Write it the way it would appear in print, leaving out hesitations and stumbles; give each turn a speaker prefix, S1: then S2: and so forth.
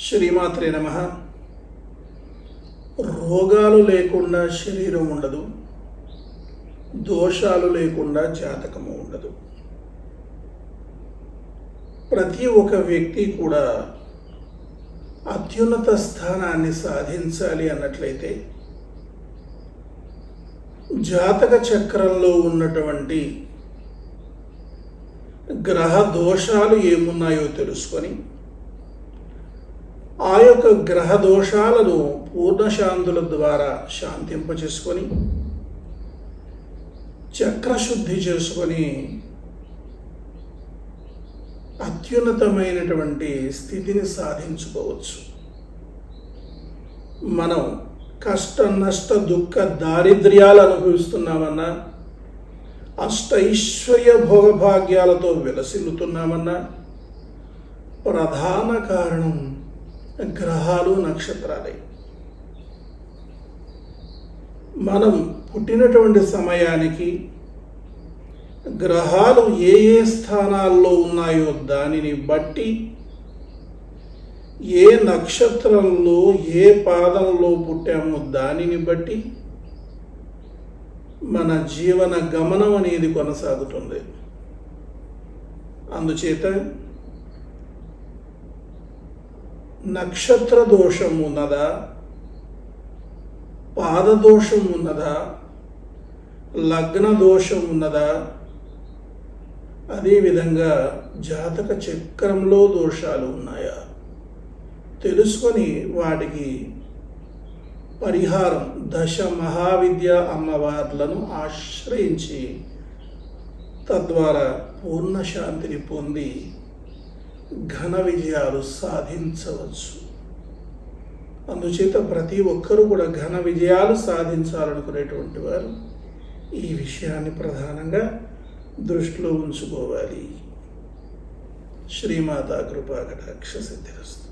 S1: శ్రీమాత్రే నమః. రోగాలు లేకుండా శరీరం ఉండదు, దోషాలు లేకుండా జాతకము ఉండదు. ప్రతి ఒక్క వ్యక్తి కూడా అత్యున్నత స్థానాన్ని సాధించాలి అన్నట్లయితే జాతక చక్రంలో ఉన్నటువంటి గ్రహ దోషాలు ఏమున్నాయో తెలుసుకొని ఆ యొక్క గ్రహ దోషాలను పూర్ణశాంతుల ద్వారా శాంతింపచేసుకొని చక్రశుద్ధి చేసుకొని అత్యున్నతమైనటువంటి స్థితిని సాధించుకోవచ్చు. మనం కష్ట నష్ట దుఃఖ దారిద్ర్యాలు అనుభవిస్తున్నామన్నా, అష్టైశ్వర్య భోగభాగ్యాలతో విలసిల్లుతున్నామన్నా ప్రధాన కారణం గ్రహాలు నక్షత్రాలే. మనం పుట్టినటువంటి సమయానికి గ్రహాలు ఏ ఏ స్థానాల్లో ఉన్నాయో దానిని బట్టి, ఏ నక్షత్రంలో ఏ పాదంలో పుట్టామో దానిని బట్టి మన జీవన గమనం అనేది కొనసాగుతుంది. అందుచేత నక్షత్ర దోషం ఉన్నదా, పాదదోషం ఉన్నదా, లగ్న దోషం ఉన్నదా, అదేవిధంగా జాతక చక్రంలో దోషాలు ఉన్నాయా తెలుసుకొని వాటికి పరిహారం దశ మహావిద్య అమ్మవార్లను ఆశ్రయించి తద్వారా పూర్ణ శాంతిని పొంది ఘన విజయాలు సాధించవచ్చు. అందుచేత ప్రతి ఒక్కరూ కూడా ఘన విజయాలు సాధించాలనుకునేటువంటి వారు ఈ విషయాన్ని ప్రధానంగా దృష్టిలో ఉంచుకోవాలి. శ్రీమాతా కృపా కటాక్ష సిద్ధిరస్తు.